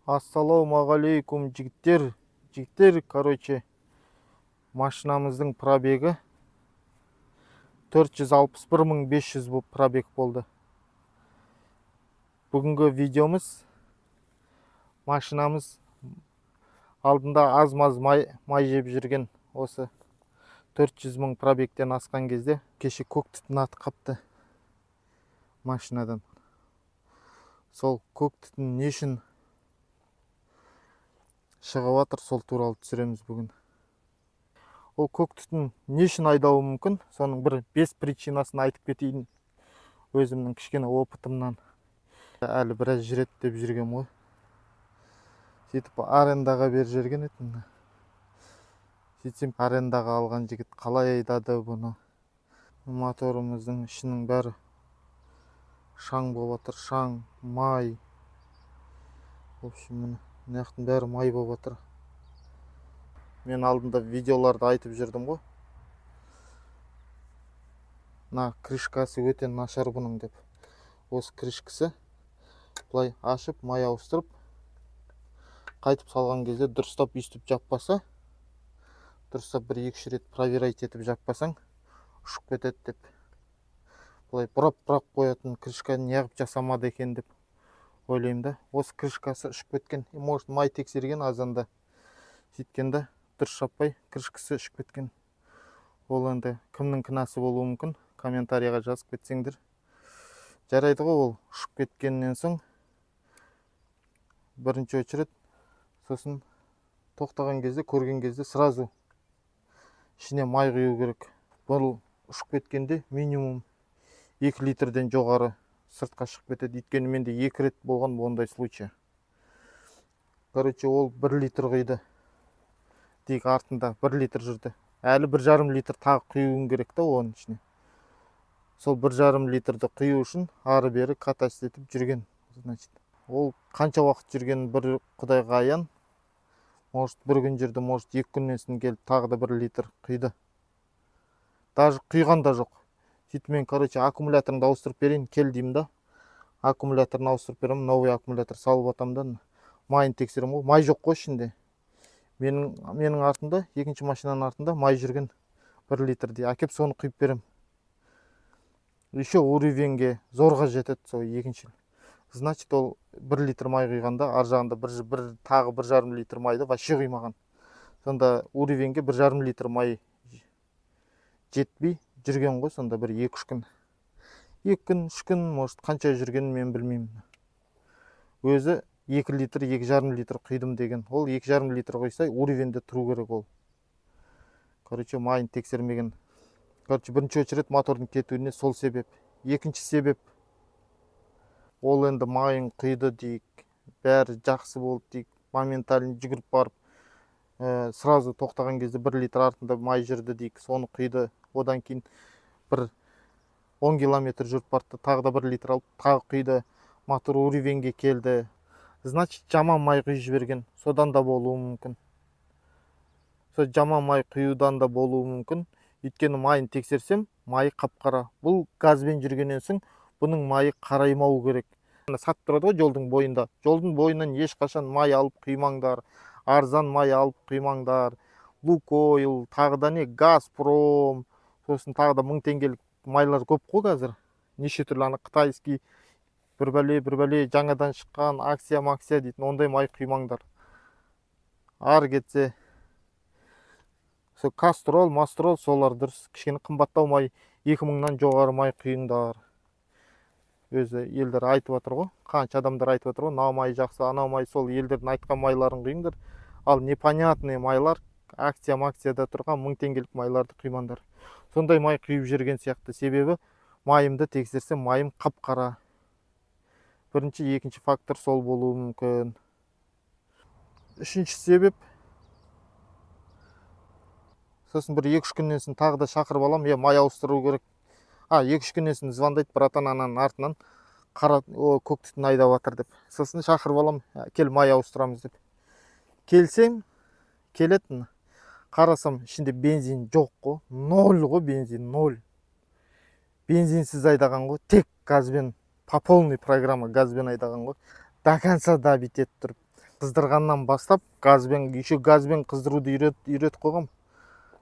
Ассалаумағалейкум жігіттер, короче, машинамыздың пробегі 461.500 болып пробег болды. Бүгінгі видеомыз машинамыз алдында аз-маз май жеп жүрген осы 400.000 пробегтен асқан кезде кеше көк түтін атып қапты машинадан. Сол көк түтін не үшін шығып жатыр, сол туралы түсіреміз бүгін. Ол көк түтін не үшін айдауы мүмкін? Соның бір 5 причинасын айтып кетейін. Өзімнің кішкене опытымнан. Әлі біраз жүреді деп жүргем ғой. Сөйтіп арендаға беріп жүрген едім. Сөйтсем арендаға алған жігіт қалай айдады бұны. Моторымыздың ішінің бәрі шаң болып жатыр, шаң, май. В общем, мынаяқтың бәрі май болып жатыр. Мен алдында видеоларды айтып жүрдім ғой. Крышкасы өте нашар бұның деп. Осы крышкасы бұлай ашып, май ауыстырып, қайтып салған кезде дұрыстап үстіп жаппаса, дұрыстап 1-2 рет проверять етіп жаппасаң, ұшып кетеді деп. Бұлай бұрап қоятын крышканы неғып жасамады екен деп ойлаймын да. Осы крышкасы ұшып кеткен. Может, май тексерген азанда. Сөйткенде дұрыс жаппай, крышкасы ұшып кеткен. Ол енді кімнің кінәсі болуы мүмкін? Комментарийға жазып кетсеңдер. Жарайды ғой, ол ұшып кеткеннен соң бірінші очередь, сосын тоқтаған кезде, көрген кезде сразу ішіне май құю керек. Бұл ұшып кеткенде минимум 2 литрден жоғары сыртқа шығып кетеді. Өйткені менде 2 рет болған ондай случай. Короче, ол 1 литр құйды. Дейік артында 1 литр жүрді. Әлі 1,5 литр тағы құюың керек та оның ішіне. Сол 1,5 литрді құю үшін ары бері катаст етіп жүрген. Значит, ол қанша уақыт жүрген бір құдайға аян. Может, 1 күн жүрді, может, 2 күннен соң келіп тағы да 1 литр құйды. Даже құйған да жоқ. Сөйтіп мен, короче, аккумуляторыңды ауыстырып берейін, кел деймін да. Аккумуляторын ауыстырып беремін, новый аккумулятор салып атамдан. Майын тексерем ғой, май жоқ қой ішінде. Менің артында, екінші машинаның артында май жүрген 1 литрдей. Әкеп соны құйып берем. Еще уровеньге зорға жетеді сол екінші. Значит, ол 1 литр май құйғанда, ар жағында тағы 1,5 литр майды вообще құймаған. Сонда уровеньге 1,5 литр май жетпей жүрген ғой, сонда бір 2-3 күн. 2 күн, 3 күн, может, қанша жүргенін мен білмеймін. Өзі 2 литр, 2,5 литр құйдым деген. Ол 2,5 литр құйса, уровеньде тұру керек ол. Короче, майын тексермеген. Короче, бірінші очередь мотордың кетуіне сол себеп. Екінші себеп, ол енді майын құйды дейік, бәрі жақсы болды дейік, моментально жүгіріп барып, сразу тоқтаған кезде 1 литр артында май жүрді дейік, соны құйды. Одан кейін бір 10 километр жүріп барды, тағы да 1 литр алып, тағы құйды, мотор уровеньге келді. Значит, жаман май құйып жіберген. Содан да болуы мүмкін. Сол жаман май құюдан да болуы мүмкін. Өйткені майын тексерсем, майы қап-қара. Бұл газбен жүргеннен соң бұның майы қараймау керек. Сатып тұрады ғой жолдың бойында. Жолдың бойынан ешқашан май алып құймаңдар. Арзан май алып құймаңдар. Лукойл, тағы да не, Газпром, сосын тағы да 1000 теңгелік майлар көп қой қазір. Неше түрлі қытайский бір бәле жаңадан шыққан акция дейтін, ондай май құймаңдар. Ары кетсе, Кастрол, Мастрол, солар дұрыс. Кішкене қымбаттау май, 2000-нан жоғары май құйыңдар. Өзі елдер айтып жатыр ғой, қанша адамдар айтып жатыр ғой, мына май жақсы, ана май, сол елдердің айтқан майларын құйыңдар. Ал непонятный майлар, акцияда тұрған 1000 теңгелік майларды құймаңдар. Сондай май құйып жүрген сияқты. Себебі майымды тексерсем, майым қап-қара. Бірінші, екінші фактор сол болуы мүмкін. Үшінші себеп, сосын бір 2-3 күннен соң тағы да шақырып алам, май ауыстыру керек. 2-3 күннен соң звондайды братан ананың артынан, көк түтін айдап жатыр деп. Сосын шақырып алам, кел май ауыстырамыз деп. Келсем, келетін, қарасам, ішінде бензин жоқ қой, 0 ғой бензин, 0. Бензинсіз айдаған ғой, тек газбен. По полной программа газбен айдаған ғой. До конца да битет тұрып. қыздырғаннан бастап газбен, еще газбен қыздыруды үйретіп қойғам.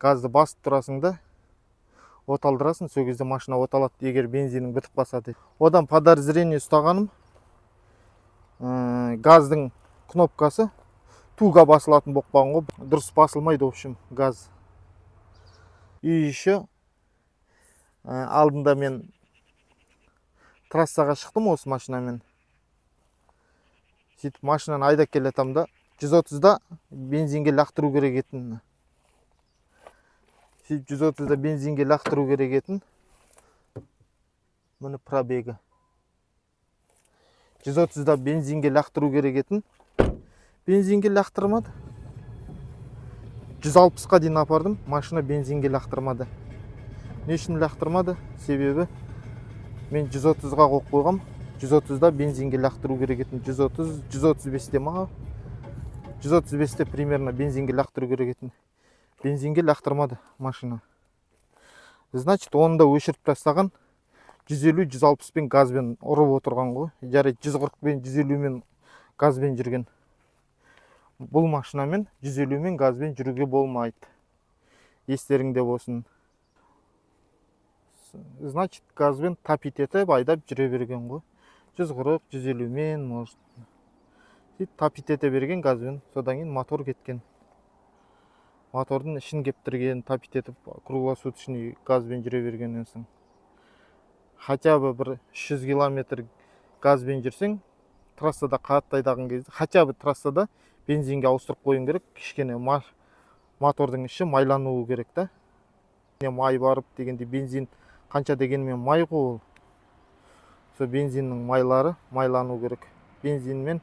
Газды басып тұрасың да оталдырасың, сол кезде машина оталады, егер бензинің бітіп қалса дейді. Одан подозрение ұстағаным, газдың кнопкасы туға басылатын болып қалған ғой, дұрыс басылмайды, в общем, газ. И еще алдында мен трассаға шықтым осы машинамен. Сөйтіп машинаны айдап келе жатам да 130-да бензинге лақтыру керек етін. Сөйтіп 130-да бензинге лақтыру керек етін. Міне пробегі. 130-да бензинге лақтыру керек етін. Бензинге лақтырмады. 160-қа дейін апардым, машина бензинге лақтырмады. Не үшін лақтырмады? Себебі мен 130-ға қойып қойғам. 130-да бензинге лақтыру керек етін. 135-те ма? 135-те примерно бензинге лақтыру керек етін. Бензинге лақтырмады машина. Значит, оны да өшіріп тастаған. 150-160 пен газбен ұрып отырған ғой. Жарайды, 140 пен 150 мен газбен жүрген. Бұл машинамен 150 мен газбен жүруге болмайды. Естеріңде болсын. Значит, газбен тапит етіп айдап жүре берген ғой. 140, 150 мен, может. Тапит ете берген газбен, содан кейін мотор кеткен. Мотордың ішін кептірген, тапит етіп круглосуточный газбен жүре бергеннен соң. Хотя бы бір 300 километр газбен жүрсең, трассада қатты айдаған кезде, хотя бы трассада бензинге ауыстырып қойын керек, кішкене мотордың іші майлануы керек та. Май барып дегенде бензин қанша дегенмен май ғой. Сол бензиннің майлары майлану керек. Бензин мен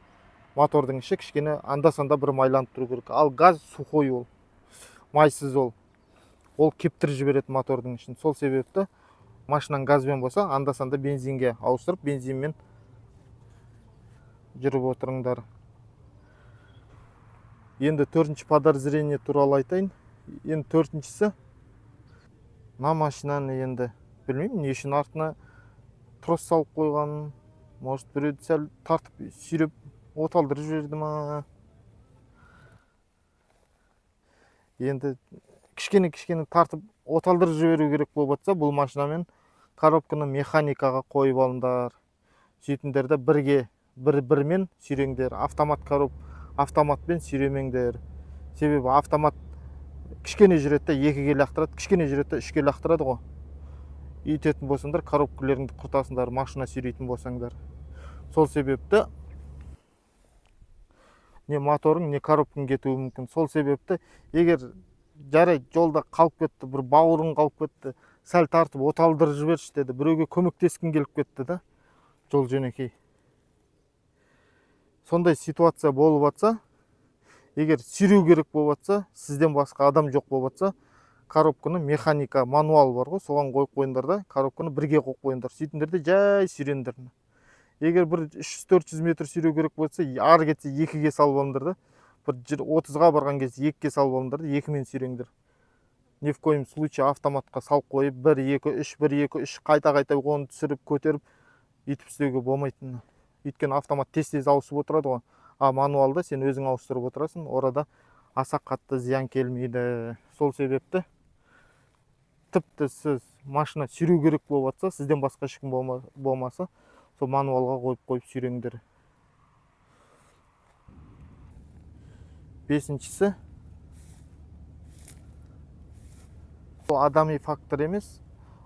мотордың іші кішкене анда-санда бір майланып тұру керек. Ал газ сухой ол, майсыз ол. Ол кептіріп жібереді мотордың ішін. Сол себепті машинаң газбен болса, анда-санда бензинге ауыстырып, бензинмен жүріп отырыңдар. Енді төртінші подозрение туралы айтайын. Енді төртіншісі, мына машинаны енді білмеймін, не үшін артына трос салып қойғанын, может, біреуді сәл тартып, сүйреп оталдырып жіберді ма. Енді кішкене тартып оталдырып жіберу керек болып жатса, бұл машинамен коробканы механикаға қойып алыңдар. Сөйтіңдерді бірмен сүйреңдер. Автоматпен сүйремеңдер. Себебі автомат кішкене жүреді, 2-ге лақтырады, кішкене жүреді, 3-ге лақтырады ғой. Үйтетін болсаңдар, коробкалеріңді құртасыңдар, машина сүйрейтін болсаңдар. Сол себепті не моторың, не коробкаң кетуі мүмкін. Сол себепті, егер жарайды жолда қалып кетті, бір бауырың қалып кетті, сәл тартып оталдырып жіберші деді, біреуге көмектескің келіп кетті да, жол жөнекей. Сондай ситуация болып жатса, егер сүйреу керек болып жатса, сізден басқа адам жоқ болып жатса, коробканы механика, мануал бар ғой, соған қойып қойыңдар да, коробканы бірге қойып қойыңдар. Сөйтіңдер де жай сүйреңдер. Егер бір 300-400 метр сүйреу керек болса, ары кетсе 2-ге салып алыңдар да, бір 30-ға барған кезде 2-ге салып алыңдар да, 2-мен сүйреңдер. Ни в коем случае автоматқа салып қойып, 1-2-3, 1-2-3 қайта-қайта оны түсіріп, көтеріп, етіп істеуге болмайтын. Өйткені автомат тез-тез ауысып отырады ғой. А мануалда сен өзің ауыстырып отырасың, орада аса қатты зиян келмейді. Сол себепті тіпті сіз машина сүйреу керек болып жатса, сізден басқа ешкім болмаса, сол мануалға қойып сүйреңдер. Бесіншісі, ол адами фактор емес,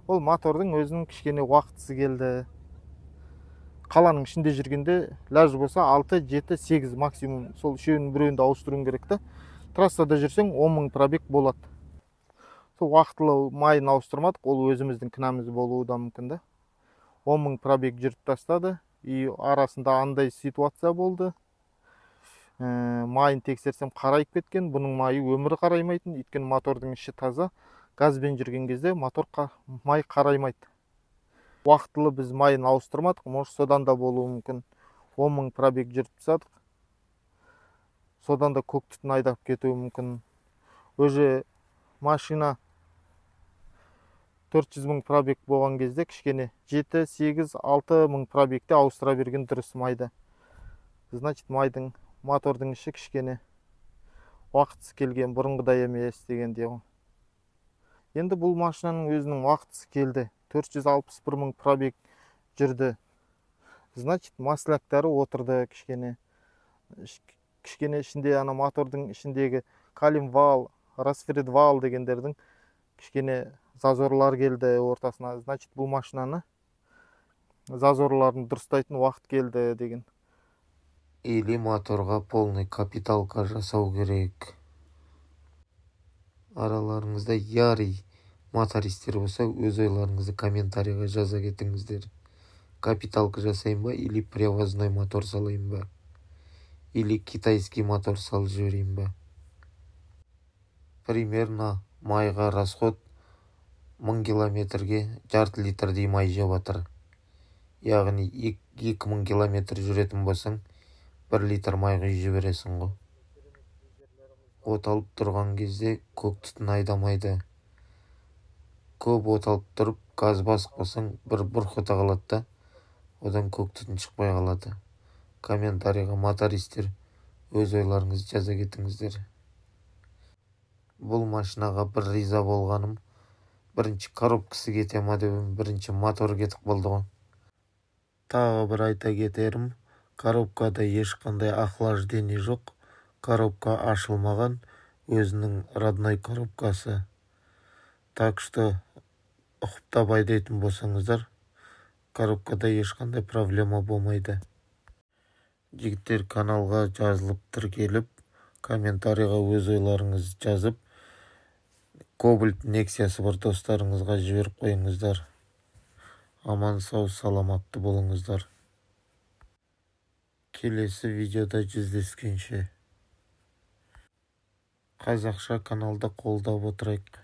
ол мотордың өзінің кішкене уақытысы келді. Қаланың ішінде жүргенде ләж болса 6, 7, 8 максимум, сол үшеуінің біреуінде ауыстыруың керек та. Трассада жүрсең 10 000 пробег болады. Сол уақытылы майын ауыстырмадық, ол өзіміздің кінәміз болуы да мүмкін да. 10 000 пробег жүріп тастады, и арасында андай ситуация болды. Майын тексерсем қарайып кеткен, бұның майы өмірі қараймайтын, өйткені мотордың іші таза. Газбен жүрген кезде май қараймайды. Уақытылы біз майын ауыстырмадық, может содан да болуы мүмкін. 10 000 пробег жүріп тастадық. Содан да көк түтін айдап кетуі мүмкін. Өзі машина 400 000 пробег болған кезде кішкене 7, 8, 6 000 пробегте ауыстыра берген дұрыс майды. Значит, майдың мотордың іші кішкене уақытысы келген, бұрынғыдай емес дегендей ғой. Енді бұл машинаның өзінің уақытысы келді. 461 мың пробег жүрді. Значит, масляктары отырды кішкене. Кішкене ішінде ана мотордың ішіндегі калим вал, расферед вал дегендердің кішкене зазорлар келді ортасына. Значит, бұл машинаны зазорларын дұрыстайтын уақыт келді деген. Или моторға полный капиталка жасау керек. Араларыңызда ярый мотористер болса, өз ойларыңызды комментарийға жаза кетіңіздер. Капиталка жасайын ба, или привозной мотор салайын ба, или китайский мотор салып жіберейін ба. Примерно майға расход 1000 километрге жарты литрдей май жеп жатыр. Яғни 2000 километр жүретін болсаң, 1 литр май құйып жібересің ғой. От алып тұрған кезде көк түтін айдамайды. Көп от алып тұрып, газ басып қалсаң, бір бұрқыта қалады да, одан көк түтін шықпай қалады. Комментарийға мотористер өз ойларыңызды жаза кетіңіздер. Бұл машинаға бір риза болғаным, бірінші коробкасы кете ма деп, бірінші мотор кетіп қалды ғой. Тағы бір айта кетерім, коробкада ешқандай охлаждение жоқ. Коробка ашылмаған, өзінің родной коробкасы. Так что ұқыптап айдайтын болсаңыздар, коробкада ешқандай проблема болмайды. Жігіттер, каналға жазылып тіркеліп, комментарийға өз ойларыңызды жазып, Кобальт Нексиясы бар достарыңызға жіберіп қойыңыздар. Аман сау саламатты болыңыздар. Келесі видеода жүздескенше. Қазақша каналда қолдап отырайық.